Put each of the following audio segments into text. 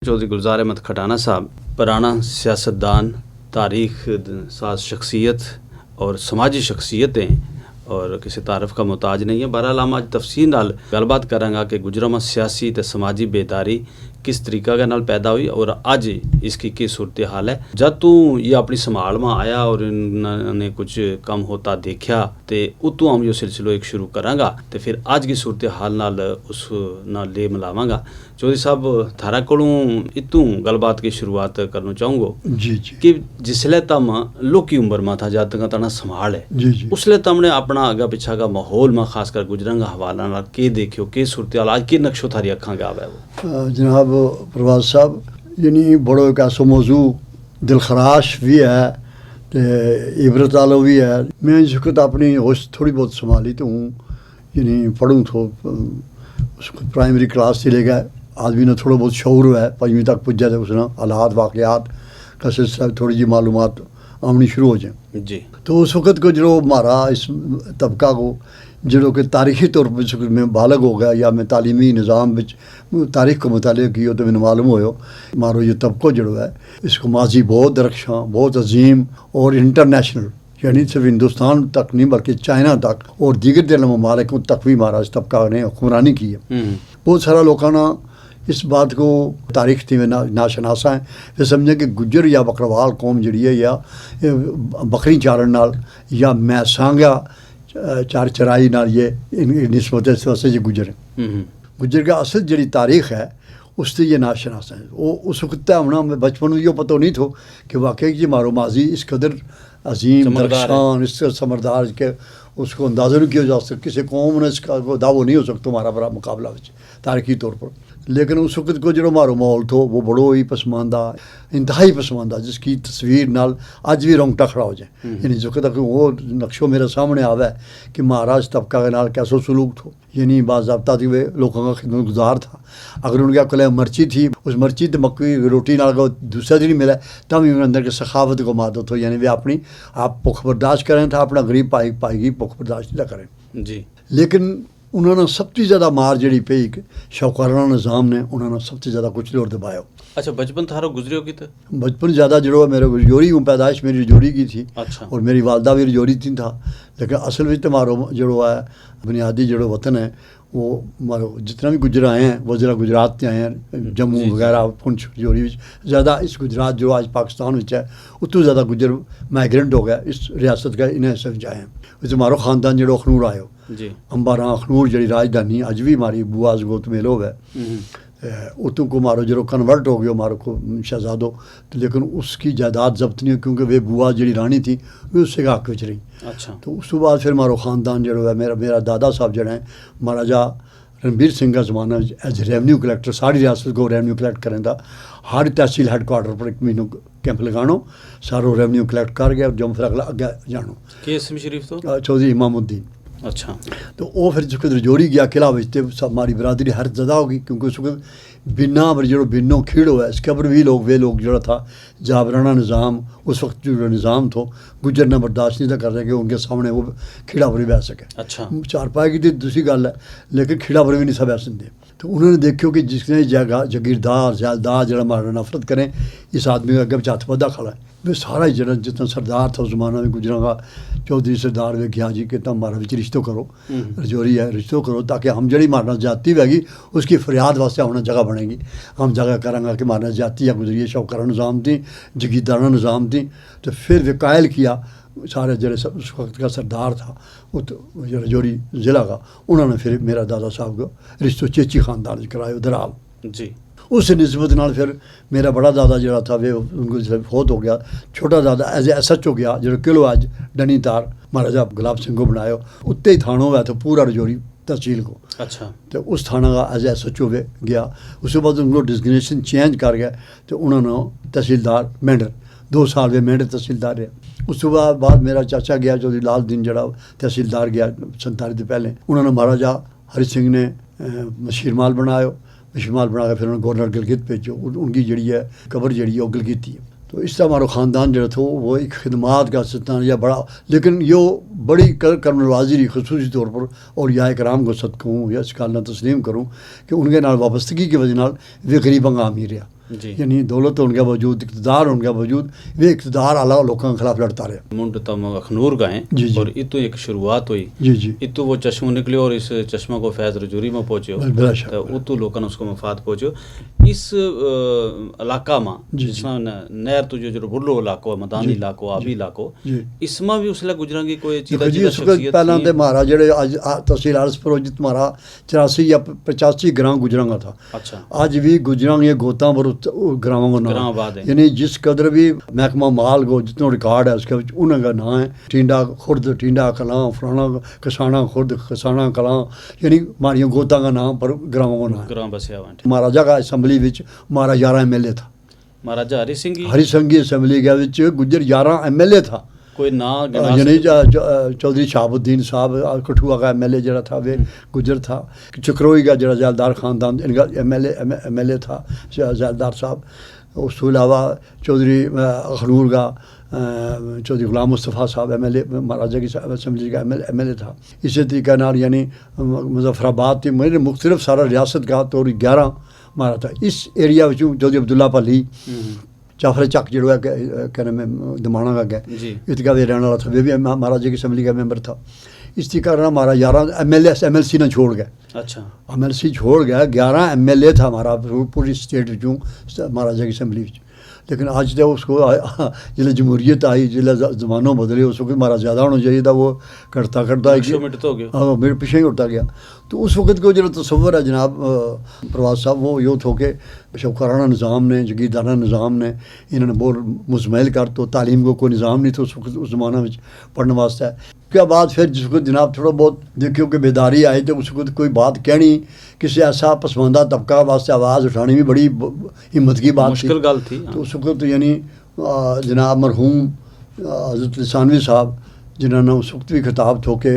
چودھری گلزار احمد کھٹانہ صاحب پرانا سیاستدان، تاریخ ساز شخصیت اور سماجی شخصیتیں اور کسی تعارف کا محتاج نہیں ہے۔ بہرحال ہم اج تفصیل نال گل بات کراਂਗਾ کہ گزرا سیاسی تے سماجی بیداری کس طریقہ کے نال پیدا ہوئی اور اج اس کی صورتحال ہے۔ جب تو یہ اپنی سنبھال میں آیا اور انہوں نے کچھ کم ہوتا دیکھا تے اتوں ہم یہ سلسلہ ایک شروع کراਂਗਾ تے پھر اج کی صورتحال نال اس نال لے ملاواں گا۔ چودھری صاحب تھارا کولوں اتوں گل بات کی شروعات کرنا چاہوں گا جی کہ جسلے تم لوکی عمر میں تھا جب تک تنا سنبھال ہے اس لیے تم نے اپنا اگا پیچھا کا ماحول میں خاص کر گزرن کا حوالہ نال کے دیکھو کہ صورتحال آج کے نقشو تھاری اکھاں گا ہے وہ جناب پرواز صاحب، یعنی بڑو ایک ایسا موضوع دلخراش بھی ہے تے عبرت والا بھی ہے۔ میں اس وقت اپنی ہوش تھوڑی بہت سنبھالی تو ہوں، یعنی پڑھوں تو اس کو پرائمری کلاس سے لے گئے آدمی نے تھوڑا بہت شعور ہوا ہے، پنجویں تک پجا تو اس نے حالات واقعات کا سلسلہ تھوڑی جی معلومات آمنی شروع ہو جائیں جی۔ تو اس وقت کو جو ہمارا اس طبقہ کو جڑوں کہ تاریخی طور پر میں بالغ ہو گیا یا میں تعلیمی نظام تاریخ کو مطالعہ کیا تو میں معلوم ہوئے ہمارا یہ طبقہ جڑو ہے اس کو ماضی بہت درخشاں، بہت عظیم اور انٹرنیشنل، یعنی صرف ہندوستان تک نہیں بلکہ چائنا تک اور دیگر دل ممالکوں تک بھی ہمارا اس طبقہ نے حکمرانی کی ہے۔ بہت سارا لوگوں نے اس بات کو تاریخ تھی میں ناشناسا ہیں، پھر سمجھیں کہ گجر یا بکروال قوم جڑی ہے یا بکری چارن نال یا میں سانگا چار چرائی نال یہ نسبت اس واسطے یہ گجر ہیں۔ گجر کا اصل جڑی تاریخ ہے اس سے یہ ناشناس ہیں۔ وہ اس وقت ہمنا میں بچپن میں یہ پتہ نہیں تھو کہ واقعی یہ مارو ماضی اس قدر عظیم درخشان اس سے سمردار کہ اس کو اندازہ نہیں کیا جا سکتا، کسی قوم نے اس کا دعویٰ نہیں ہو سکتا ہمارا بڑا مقابلہ تاریخی طور پر۔ لیکن اس وقت کو جو ہمارا ماحول تھو وہ بڑو ہی پسماندہ، انتہائی پسماندہ، جس کی تصویر نال اج بھی رونگٹا کھڑا ہو جائے۔ یعنی جو کہ وہ نقشوں میرے سامنے آوے کہ مہاراج طبقہ کے نال کیسا سلوک تھو، یعنی باضابطہ تھی وہ لوگوں کا خدمت گزار تھا۔ اگر ان کے کلے مرچی تھی اس مرچی تو مکئی روٹی نال کو دوسرا دن ملا تب ان اندر کے سخاوت کو مادت ہو، یعنی وہ اپنی آپ بھوک برداشت کریں تھا، اپنا غریب پائی گی بھوک برداشت نہ کریں جی۔ لیکن انہوں نے سب سے زیادہ مار جڑی پی شوکارانہ نظام نے انہوں نے سب سے زیادہ کچھ اور دبایا۔ اچھا، بچپن تھارا گزری ہوگی تو بچپن زیادہ جڑو میرے رجوری ہوں، پیدائش میری رجوری کی تھی۔ اچھا۔ اور میری والدہ بھی رجوری تھی تھا، لیکن اصل میں تمہارو جڑو ہے بنیادی جڑو وطن ہے وہ ہمارے جتنا بھی گجر آئے ہیں وہ ذرا گجرات سے آئے ہیں، جموں وغیرہ پنچ رجوری زیادہ اس گجرات جو آج پاکستان ہے اتوں زیادہ گجر مائگرنٹ ہو گیا اس ریاست کا انہیں سب جائے ہیں۔ اس ہمارو خاندان جڑو اخنور آئے ہو جی، امباراں اخنور جڑی راجدھانی اج بھی ہماری بواز گوت میلو ہے اتوں کو مارو جو کنورٹ ہو گیا مارو کو شہزادو، لیکن اس کی جائیداد ضبط نہیں ہوئی کیونکہ وہ بوا جڑی رانی تھی وہ اس سے حق وچ رہی۔ اچھا۔ تو اس کے بعد پھر ہمارا خاندان جڑا ہے میرا دادا صاحب جڑے ہیں مہاراجا رنبیر سنگھ کا زمانہ ایز ریونیو کلیکٹر ساری ریاست کو ریونیو کلیکٹ کریں تھا، ہر تحصیل ہیڈ کوارٹر پر ایک مہینوں کیمپ لگانو سارو ریونیو کلیکٹ کر گیا جو پھر اگلا اگے جانو۔ کہ اسم شریف تو چودھری امام الدین۔ اچھا۔ تو وہ پھر جو رجوری گیا قلعہ بچتے ہماری برادری ہر زدہ ہوگی کیونکہ اس وقت بنا پر جو بنوں کھیڑو ہے اس کے اوپر بھی وہ لوگ جڑا تھا جابرانہ نظام اس وقت جو نظام تھو گجر نہ برداشت نہیں تھا کر رہے کہ ان کے سامنے وہ کھیڑا پر بھی بیٹھ سکے۔ اچھا۔ چار پائے کی تھی دوسری گل ہے لیکن کھیڑا پر بھی نہیں سا بیٹھن دے۔ تو انہوں نے دیکھو کہ جس نے جگیردار زیالدار جڑا ہمارا نفرت کریں اس آدمی کا اگے ہاتھ پدا کھڑا ہے۔ وہ سارا جڑا جتنا سردار تھا اس زمانہ میں گجراں کا چودھری سردار وہ کیا جی کہ تم ہمارا بچ رشتوں کرو، رجوری ہے رشتوں کرو تاکہ ہم جڑی مارنا جاتی ہوئے گی اس کی فریاد واسطے ہونا جگہ بنے گی، ہم جگہ کریں گا کہ مارنا جاتی یا گزری شوکرانہ نظام تھی جگیردارانہ نظام تھی۔ تو پھر وہ قائل کیا سارے جڑے اس وقت کا سردار تھا رجوری ضلع کا انہوں نے پھر میرا دادا صاحب کو رشتوں چیچی خاندان کرائے درال جی۔ اس نسبت نال پھر میرا بڑا دادا جڑا تھا وہ ان کو فوت ہو گیا، چھوٹا دادا as a S H O گیا جو کلو آج ڈنی تار مہاراجا گلاب سنگھ کو بنایا اتنے ہی تھانوں ہوا تھا پورا رجوری تحصیل کو۔ اچھا۔ تو اس تھانہ کا as a S H O گیا، اس کے بعد ان کو ڈسگنیشن چینج کر گیا تو انہوں نے تحصیلدار مینڈر 2 سال وہ مینڈر تحصیلدار رہے۔ اس کے بعد میرا چاچا گیا چودھری لال دین جڑا تحصیلدار گیا 47 سے پہلے، انہوں نے مہاراجا ہری سنگھ نے مشیر مال بنایا، مشیر مال بنا کے پھر انہوں نے گورنر گلگت بھیجو، ان کی جڑی ہے قبر جڑی ہے وہ گلگت تھی۔ تو اس طرح ہمارا خاندان جو تھا وہ ایک خدمات کا ستان یا بڑا، لیکن یہ بڑی کرم نوازی رہی خصوصی طور پر اور یا کرام کو صدقہ ہوں یا اس کا اللہ تسلیم کروں کہ ان کے نال وابستگی کی وجہ نال وہ غریباں کا امیر رہا۔ جی یعنی دولت ہونے کے باوجود اقتدار ہونے کے باوجود وہ اقتدار اعلیٰ لوگوں کے خلاف لڑتا رہا. منڈ تم اخنور گئے جی جی اور اتو ایک شروعات ہوئی, جی جی اتو وہ چشمہ نکلے اور اس چشمہ کو فیض رجوری میں پہنچے بلا شک تو اتو لوگوں نے اس کو مفاد پہنچے. اس علاقہ میں جی جس میں نہر تو جو بلو علاقہ میدانی علاقہ آبی علاقہ جی اس میں بھی اس لیے گجراں کی کوئی چیز دیکھو جی اس وقت پہلے تو مہارا جڑے اج تحصیل عرض پروجت مہارا 84 یا 85 گراں گجراں کا تھا. اچھا آج بھی گجراں یہ گوتاں پر گراؤں کا گراں نام آباد ہے. یعنی جس قدر بھی محکمہ مال کو جتنا ریکارڈ ہے اس کے انہوں کا نام ہے. ٹینڈا خرد ٹینڈا کلاں فلانا کسانہ خرد کسانہ کلاں یعنی ہماری گوتاں کا نام پر گراؤں کا نام ہے. گراں بسیا ہوا. مہاراجا کا اسمبلی وچ مہارا 11 MLA تھا. مہاراجا ہری سنگھ ہری سنگھ کی اسمبلی کے وچ گجر 11 MLA تھا. کوئی نا یعنی چودھری شہاب الدین صاحب کٹھوا کا MLA جڑا تھا وہ گجر تھا. چکروئی کا جڑا ذیلدار خاندان ان کا MLA تھا ذیلدار صاحب. اس کے علاوہ چودھری اخنور کا چودھری غلام مصطفیٰ صاحب MLA مہاراجا کی اسمبلی کا MLA تھا. اسی طریقے نال یعنی مظفر آباد تھی میرے مختلف سارا ریاست کا تو 11 مارا تھا. اس ایریا چودھری عبداللہ پلی جعفر چک جڑا کہنے میں دمانا کا گیا جی اتکا بھی رہنے والا تھا وہ بھی مہاراجا کی اسمبلی کا ممبر تھا. اس طریقے کا ہمارا 11 MLC نہ چھوڑ گئے. اچھا MLC چھوڑ گیا 11 MLA تھا ہمارا پوری اسٹیٹ وچوں مہاراجا کی اسمبلی وچ. لیکن آج تو اس کو جلے جمہوریت آئی جلے زمانوں بدلے اس وقت ہمارا زیادہ ہونا چاہیے تھا وہ کرتا ہاں میرے پیچھے ہی اٹھتا گیا. تو اس وقت کو جو تصور ہے جناب پرواز صاحب وہ یوں ہو کے شوکارانہ نظام نے جگیردارانہ نظام نے انہوں نے بہت مزمحل کر تو تعلیم کو کوئی نظام نہیں تو اس وقت اس زمانہ میں پڑھنے واسطے ہے. اس کے بعد پھر جس وقت جناب تھوڑا بہت دیکھو کہ بیداری آئی تو اس وقت کوئی بات کہنی کسی ایسا پسماندہ طبقہ واسطے آواز اٹھانی بھی بڑی ہمت کی بات مشکل گل تھی. تو اس وقت یعنی جناب مرحوم حضرت لسانوی صاحب جنہوں نے اس وقت بھی خطاب تھو کہ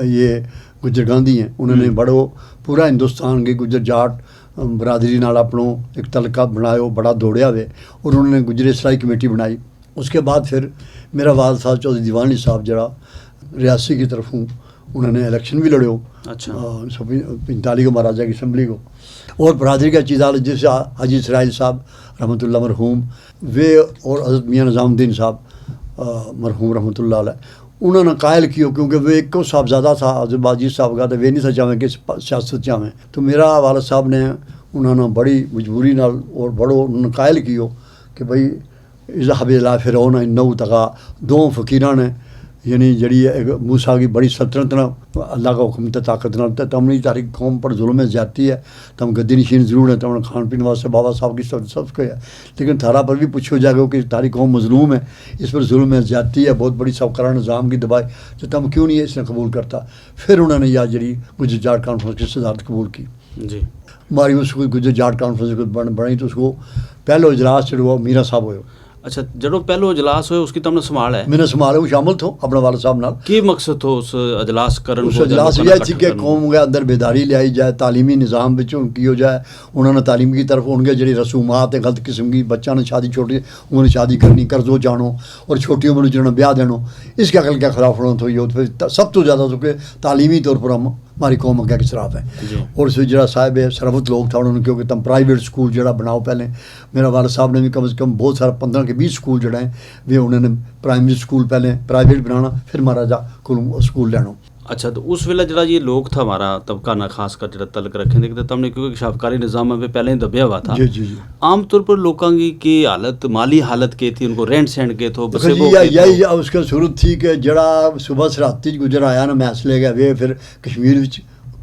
یہ گجر گاندھی ہیں انہوں نے بڑو پورا ہندوستان کے گجر جاٹ برادری نال اپنوں ایک تلقہ بنایا بڑا دوڑیا ہوئے اور انہوں نے گجر اصلاحی کمیٹی بنائی. اس کے بعد پھر میرا والد صاحب چودھری دیوان علی صاحب جڑا ریاسی کی طرفوں انہوں نے الیکشن بھی لڑے. اچھا 45 کو مہاراجا کی اسمبلی کو اور برادری کا چیز جیسے حاجی اسرائیل صاحب رحمۃ اللہ مرحوم وہ اور حضرت میاں نظام الدین صاحب مرحوم رحمۃ اللہ علیہ انہوں نے قائل کیوں کیونکہ وہ ایک کو صاحبزادہ تھا حضرت باجی صاحب کا تو وہ نہیں تھا چاہیں کہ سیاست چاہیں. تو میرا والد صاحب نے انہوں نے بڑی مجبوری نال اور بڑو انہوں نے قائل کیو کہ بھائی اذهب الى فرعون انه طغى دو فقیران نے یعنی جڑی موسیٰ کی بڑی سلطنت نہ اللہ کا حکم تے طاقت نہ تم نہیں تاریخ قوم پر ظلم ہے زیادتی ہے تم گدی نشین ضرور ہے تم کھان پین واسطے بابا صاحب کی سب کو ہے لیکن تھارا پر بھی پوچھو جائے گا کہ تاریخ قوم مظلوم ہے اس پر ظلم ہے زیادتی ہے بہت بڑی سوکرانہ نظام کی دبائی تو تم کیوں نہیں اس نے قبول کرتا. پھر انہوں نے یا جڑی گجر جاٹ کانفرنس کی صدارت قبول کی. جی ہماری اس کو گجر جاٹ کانفرنس بنی تو اس کو پہلو اجلاس جو میرا صاحب ہوئے. اچھا جڑو پہلو اجلاس ہوئے اس کی تم نے سنبھال ہے میں نے سنبھالے وہ شامل تھو اپنے والد صاحب نال. کی مقصد تھو اس اجلاس کرن اس اجلاس یہ تھی کہ قوم کے اندر بیداری لے آئی جائے تعلیمی نظام بچوں کی ہو جائے انہوں نے تعلیم کی طرف ان کے جڑی رسومات ہیں غلط قسم کی بچہ نے شادی چھوٹی انہوں نے شادی کرنی قرضوں جانو اور چھوٹی عمر جنہوں نے بیاہ دینو اس کے عقل کیا خلاف ہونا تو یہ پھر سب تو زیادہ تو کہ تعلیمی طور پر ہم ہماری قوم اگیا کے خلاف ہے. اور اس جڑا صاحب سربت لوگ تھا انہوں نے کیونکہ تم پرائیویٹ اسکول جڑا بناؤ پہلے میرا والد صاحب نے بھی کم از کم بہت سارا 15 کے 20 اسکول جڑے ہیں وہ انہوں نے پرائمری اسکول پہلے پرائیویٹ بنانا پھر مہاراجا کو اسکول لینا. اچھا تو اس ویلے جڑا یہ لوگ تھا ہمارا طبقہ نہ خاص کر جڑا تعلق رکھیں دیکھتے تم نے کیونکہ شاہکاری نظام میں پہلے ہی دبیا ہوا تھا. جی جی جی عام طور پر لوگوں کی حالت مالی حالت کی تھی ان کو رینٹ سینڈ کے تھو یہی اس کا صورت تھی کہ جڑا صبح سراتی گجر آیا نا میس لے گیا وہ پھر کشمیر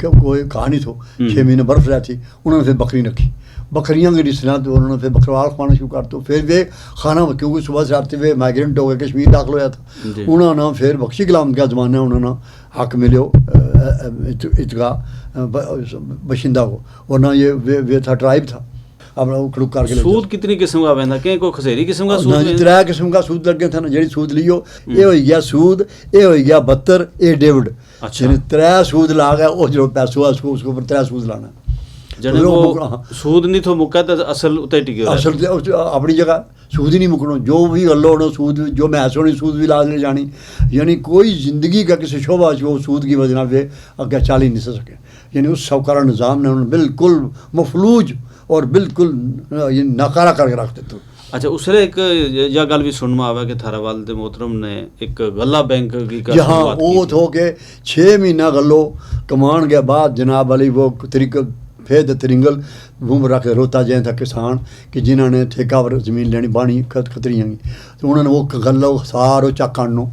کوئی کہانی تھو 6 مہینے برف رہتی انہوں نے پھر بکری رکھی بکریاں کی رشتہ تو انہوں نے پھر بکروال کھانا شروع کر تو پھر وہ کھانا کیونکہ صبح سے آتے ہوئے مائگرینٹ ہو گئے کشمیر داخل ہوا تھا انہوں نے پھر بخشی کلام کا زمانہ انہوں نے حق ملو اتگاہ باشندہ کو ورنہ یہ تھا ٹرائب تھا اپنا کھڑک کر کے سود کتنی قسم کا بہندا کہ کوئی خسیری قسم کا سود 3 قسم کا سود لگے تھا نا جڑی سود لیو یہ ہوئی گیا سود یہ ہوئی گیا 72 یہ ڈیوڈ یعنی 3 سود لا گیا وہ جو پیسہ اس کو اوپر 3 سود لانا جنے وہ سود نہیں تو مکا تے اصل اتے ٹکے اصل اپنی جگہ سود ہی نہیں مکنا جو بھی گل ہونا سود جو محس ہونی سود بھی لا لے جانی یعنی کوئی زندگی کا کسی شعبہ جو سود کی وجہ سے اگے چل ہی نہیں سکے. یعنی اس سوکارہ نظام نے انہوں نے بالکل مفلوج اور بالکل یہ ناکارہ کر کے رکھ دیتے. اچھا اسے ایک یہ گل بھی سننا آوا کہ تھارا والد محترم نے ایک غلہ بینک کی جہاں وہ تھو کہ 6 مہینہ غلو کمان کے بعد جناب علی وہ طریقہ پھید ترنگل گھوم رکھ کے روتا جائیں تھا کسان کہ جنہوں نے ٹھیکہ پر زمین لینی بانی خطریاں گی تو انہوں نے وہ غلہ سارو چک کھانو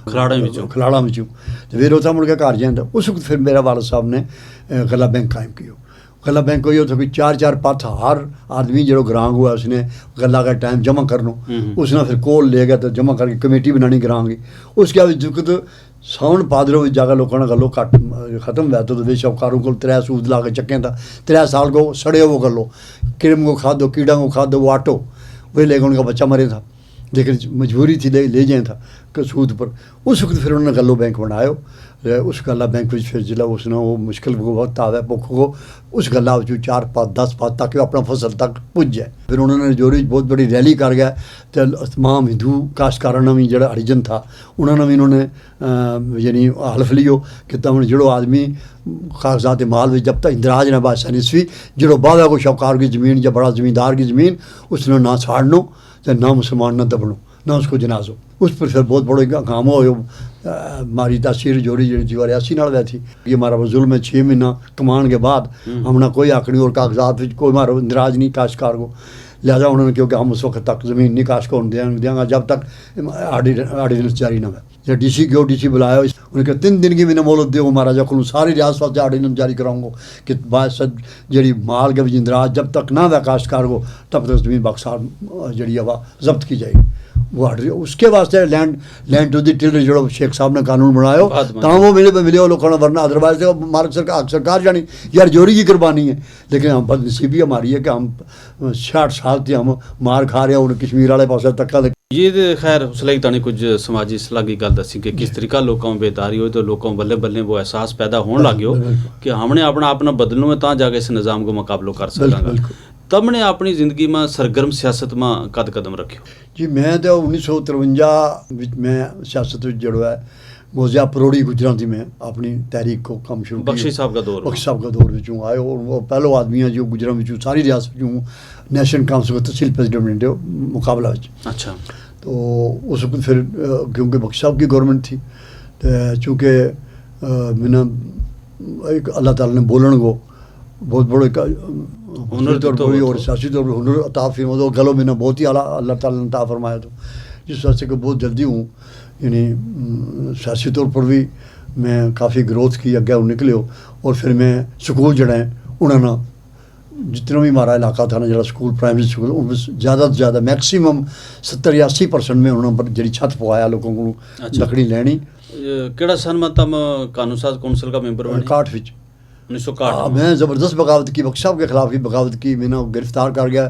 کھلاڑا میں تو پھر روتا مڑ کے گھر جائیں تھا. اس وقت پھر میرا والد صاحب نے غلہ بینک قائم کیا. غلہ بینک ہوئی تو 4 پاتھ ہر آدمی جو گرانگ ہوا اس نے غلہ کا ٹائم جمع کرنا اس نے پھر کول لے گیا تو جمع کر کے کمیٹی بنانی گرانگ کی. اس کے بعد جکت ساؤن پادروں جگہ لوگوں نے غلو کٹ ختم ہوا تو بے شوکاروں کو 3 سود لا کے چکیں تھا 3 سال کو سڑے وہ غلو کرم کو کھاد دو کیڑا کو کھاد دو وہ آٹو وہی لے کے ان کا بچہ مرے تھا لیکن مجبوری تھی لے جائیں تھا کہ سود پر. اس وقت پھر انہوں نے غلو بینک بنایا. اس غلہ بینک پھر جلا اس نے وہ مشکل کو وقت آیا پوکھ کو اس غلہ 4 پات 10 پات تک اپنا فصل تک پہنچ جائے. پھر انہوں نے جوری بہت بڑی ریلی کر گیا تو تمام ہندو کاشتکاروں بھی جڑا ہریجن تھا انہوں نے بھی انہوں نے یعنی حلف لیو کہ تم جڑو آدمی کاغذات مال میں جب تک اندراج نہ بادشاہ نسوی جڑو باغا کو شوکار کی زمین یا بڑا زمیندار کی زمین اس نے نہ چھاڑنو نہ مسلمان نہ دبنو نہ اس کو جنازو. اس پر پھر بہت بڑے کام ہو ہماری تاثیر جوڑی جو 82 نال تھی. یہ ہمارا ظلم ہے 6 مہینہ کمان کے بعد ہم نے کوئی حق نہیں اور کاغذات کوئی ہمارا اندراج نہیں کاشتکار کو. لہٰذا انہوں نے کیونکہ ہم اس وقت تک زمین نہیں کاشت کو دیں گا جب تک آرڈیننس جاری نہ ہو. جب ڈی سی ڈی سی بلایا انہیں کہ 3 دن کی بھی نہ مہلت دو مہاراجا کو ساری ریاست واسطے آرڈیننس جاری کراؤں گا کہ بادشاہ جڑی مال کے اندراج جب تک نہ ہوا کاشتکار کو تب تک زمین بخشار جڑی ہوا ضبط کی جائے گی. وہ اس کے واسطے لینڈ ٹو دی ٹلڈ جو شیخ صاحب نے قانون بنایا تاں وہ ملے وہ لوگوں نے ورنہ ادروائز مارک سرکار جانی یار جوری کی قربانی ہے. لیکن ہم بد نصیبی ہماری ہے کہ ہم 60 سال تھی ہم مار کھا رہے ہیں انہیں کشمیر والے پاس تک. یہ خیر اسلائی تانی کچھ سماجی اصلاح کی گل دسی کہ کس طریقہ لوگوں میں بیداری ہوئی تو لوگوں بلے بلے وہ احساس پیدا ہونے لگے ہو کہ ہم نے اپنا بدلوں میں تاں جا کے اس نظام کو مقابلہ کر سکاں گا. تب نے اپنی زندگی میں سرگرم سیاست میں قدم رکھو. جی میں تو 1953 میں سیاست جڑا ہے موضوع پروڑی گجراں تھی. میں اپنی تحریک کو کم شروع بخشی صاحب کا دور وچوں آئے اور وہ پہلو آدمی ہیں جو گجراں وچوں ساری ریاست وچوں نیشنل کونسل کا تحصیل پریزیڈنٹ مقابلہ. اچھا تو اس وقت پھر کیونکہ بخش صاحب کی گورنمنٹ تھی چونکہ میں ایک اللہ تعالیٰ نے بولن کو بہت بڑے ہنر طور پر اور سیاسی طور پر ہنر عطا فرمایا گلو میں نے بہت ہی اعلیٰ اللہ تعالیٰ نے عطا فرمایا تو جس واسطے کہ بہت جلدی ہوں یعنی سیاسی طور پر بھی میں کافی گروتھ کی اگے نکلے ہو. اور پھر میں سکول جڑے ہیں انہوں نے جتنا بھی ہمارا علاقہ تھا نا جڑا سکول پرائمری سکول ان میں زیادہ سے زیادہ میکسیمم 70-80% میں انہوں نے جڑی چھت پوایا لوگوں کو لکڑی لینی. کیڑا سن میں تم قانون ساز کونسل کا ممبر بنے 61 1961 میں زبردست بغاوت کی بخش صاحب کے خلاف ہی بغاوت کی. میں نے گرفتار کر گیا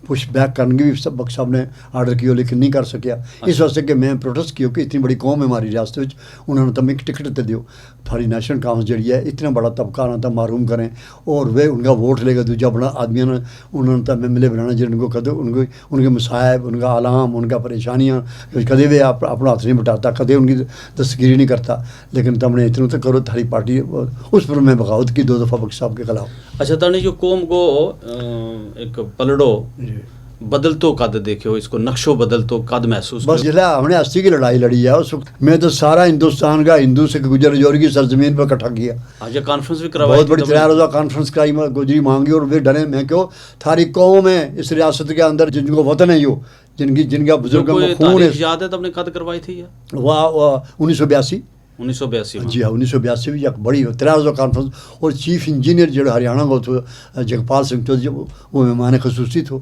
پش بیک کرنے کی بھی سب بخش صاحب نے آرڈر کیا لیکن نہیں کر سکیا. اس واسطے کہ میں پروٹیسٹ کیا کہ اتنی بڑی قوم ہے ہماری ریاست میں انہوں نے تم ایک ٹکٹ تے دیو تھاری نیشنل کانفرنس جڑی ہے اتنا بڑا طبقہ نہ تم محروم کریں اور وہ ان کا ووٹ لے گا دوجا بڑا آدمیوں نے انہوں نے تب ایم ایل اے بنانا جن کو کدے ان کے مصائب ان کا علام ان کا پریشانیاں کدے بھی اپنا ہاتھ نہیں بٹاتا کدے ان کی دستگیری نہیں کرتا. لیکن تم نے اتنا تو کرو تھاری پارٹی اس پر میں بغاوت کی 2 دفعہ بخش صاحب کے خلاف. اچھا تانی جو قوم کو ایک پلڑو بدل تو قد دیکھے ہو اس کو نقشوں بدل تو قد محسوس بس جلے ہم نے ہستی کی لڑائی لڑی ہے اس وقت میں تو سارا ہندوستان کا ہندو سے گجر جوری کی سرزمین پر اکٹھا کیا. آج کانفرنس بھی کروائی بہت بڑی 3 روزہ کانفرنس کرائی گجری مانگی اور وہ ڈرے میں کہو تھاری قوم ہے اس ریاست کے اندر جن کو وطن ہے یہ جن کا بزرگوں کا خون ہے. یاد ہے تم نے قد کروائی تھی وہ 1982 جی ہاں 1982 بھی ایک بڑی 3 روزہ کانفرنس اور چیف انجینئر جو ہریانہ کو تھو جگپال سنگھ تو وہ مہمان خصوصی تھو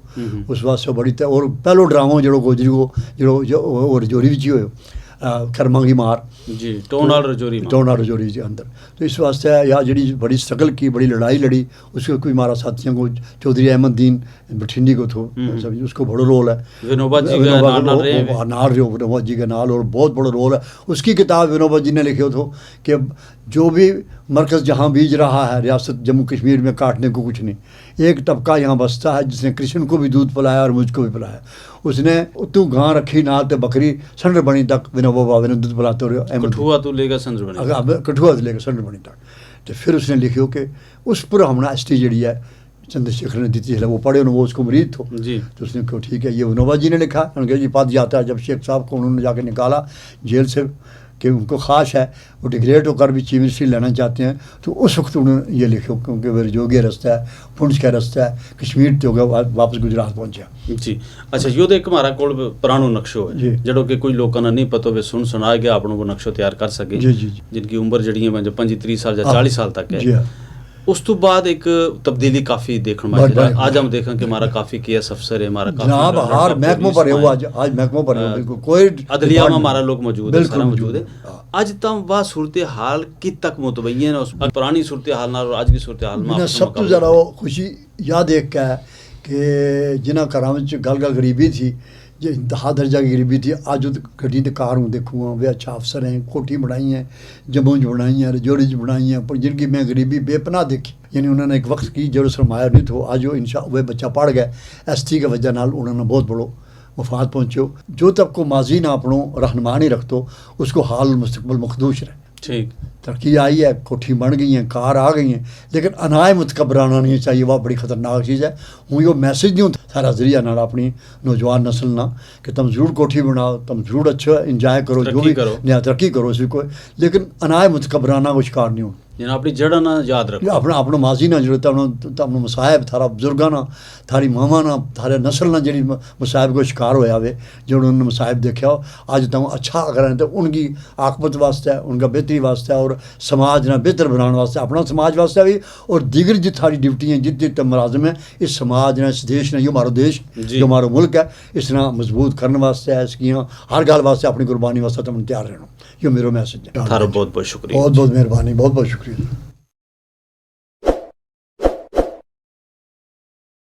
اس واسطے بڑی اور پہلو ڈراموں جڑو گوجری کو جو اور جوری بھی ہوئے کرمانگی مار جی ٹون آل رجوری کے اندر. تو اس واسطے یا جڑی بڑی سٹرگل کی بڑی لڑائی لڑی اس کو کوئی ہمارا ساتھیوں کو چودھری احمد دین بٹھنڈی کو تھو اس کو بڑا رول ہے ونوبا جی کے نال اور بہت بڑا رول ہے. اس کی کتاب ونوبا جی نے لکھے تھو کہ جو بھی مرکز جہاں بیج رہا ہے ریاست جموں کشمیر میں کاٹنے کو کچھ نہیں. ایک طبقہ یہاں بستا ہے جس نے کرشن کو بھی دودھ پلایا اور مجھ کو بھی پلایا. اس نے تو گاں رکھی نال تے بکری سنڈر بنی تک ونوبا بابا نے دودھ پلاتے رہے کٹھوا تو لے گا سنڈر بنی کٹھوا تو لے گا سنڈر بنی تک. تو پھر اس نے لکھیو کہ اس پر ہمنا ایس ٹی جڑی ہے چندر شیکھر نے دی تھی، وہ پڑھے انہوں وہ اس کو مرید تھو جی تو اس نے کہا ٹھیک ہے، یہ ونوبا جی نے لکھا. انہوں نے کہا جی پد جاتا ہے. جب شیخ صاحب کو انہوں نے جا کے نکالا جیل سے کہ ان کو خواہش ہے وہ ڈگریٹ ہو کر بھی چیف منسٹری لینا چاہتے ہیں، تو اس وقت انہوں نے یہ لکھو کیونکہ وہ جوگی رستہ ہے، پنچ کا رستہ ہے، کشمیر تو گیا واپس گجرات پہنچا. جی اچھا یہ تو ایک ہمارا کول پرانو نقشو ہے جی. جڑو کہ کوئی لوگوں نے نہیں پتہ بھی سنا گیا اپنوں کو نقشو تیار کر سکے جی جی جی جن کی عمر جڑی ہے 25-30 سال یا 40 سال تک ہے. جی ہاں اس تو بعد ایک تبدیلی کافی دیکھنے میں بڑی آج ہم دیکھیں کہ ہمارا کافی کی ایس افسر ہے، ہمارا کافی جناب ہر محکموں پر ہے وہ، آج محکموں پر ہے بالکل کوئی عدلیہ میں ہمارا لوگ موجود ہے، بالکل سارا موجود ہے. ہاں. آج تم وہ صورتحال کت تک متبین ہے، اس پرانی صورتحال اور آج کی صورتحال میں میں سب تو ذرا وہ خوشی یاد دیکھ کے ہے کہ جنہ گھراں وچ گل گل غریبی تھی، جو انتہا درجہ کی غریبی تھی، آج وہ گڈی تے کار ہوں دیکھوں وہ اچھا افسر ہیں، کوٹھی بنائی ہیں، جموں بنائی ہیں، رجوڑی بنائی ہیں، پر جن کی میں غریبی بے پناہ دیکھی. یعنی انہوں نے ایک وقت کی جو سرمایہ نہیں تھو، آج وہ وہ بچہ پڑھ گئے ایس ٹی کی وجہ نال انہوں نے بہت بڑو مفاد پہنچو. جو تب کو ماضی نہ اپنوں رہنما نہیں رکھتو اس کو حال مستقبل مخدوش رہے. ٹھیک ترقی آئی ہے، کوٹھی بن گئی ہیں، کار آ گئی ہیں، لیکن انائے متکبرانہ نہیں چاہیے، وہ بڑی خطرناک چیز ہے. ہوں یہ میسج نہیں ہوتا سارا ذریعہ نال اپنی نوجوان نسل نہ کہ تم ضرور کوٹھی بناؤ، تم ضرور اچھا انجوائے کرو، جو بھی نیا ترقی کرو اسی کو، لیکن انائے متکبرانہ کو شکار نہیں ہو. یعنی اپنی جڑ نہ یاد رکھو، اپنا ماضی نہ جڑے تمہیں مصائب تھارا بزرگاں نہ تھاری ماما نہ تھارے نسل نہ جڑی مصائب کو شکار ہویا ہوئے، جو انہوں نے مصائب دیکھا ہو، آج تم اچھا اگر ہیں تو ان کی عاقبت واسطے ہے، ان کا بہتری واسطے ہے، اور سماج نہ بہتر بنانے واسطے، اپنا سماج واسطے بھی اور دیگر جت تھاری ڈیوٹی ہیں جت جت ملازم ہیں اس سماج نے، اس دیش نے، یہ ہمارا دیش جو ہمارا ملک ہے اس نے مضبوط کرنے واسطے ہے، اس کی ہر گل واسطے اپنی قربانی واسطے تم تیار رہنا. یہ میرا میسج ہے. تھارو بہت بہت شکریہ. بہت بہت مہربانی، بہت بہت شکریہ.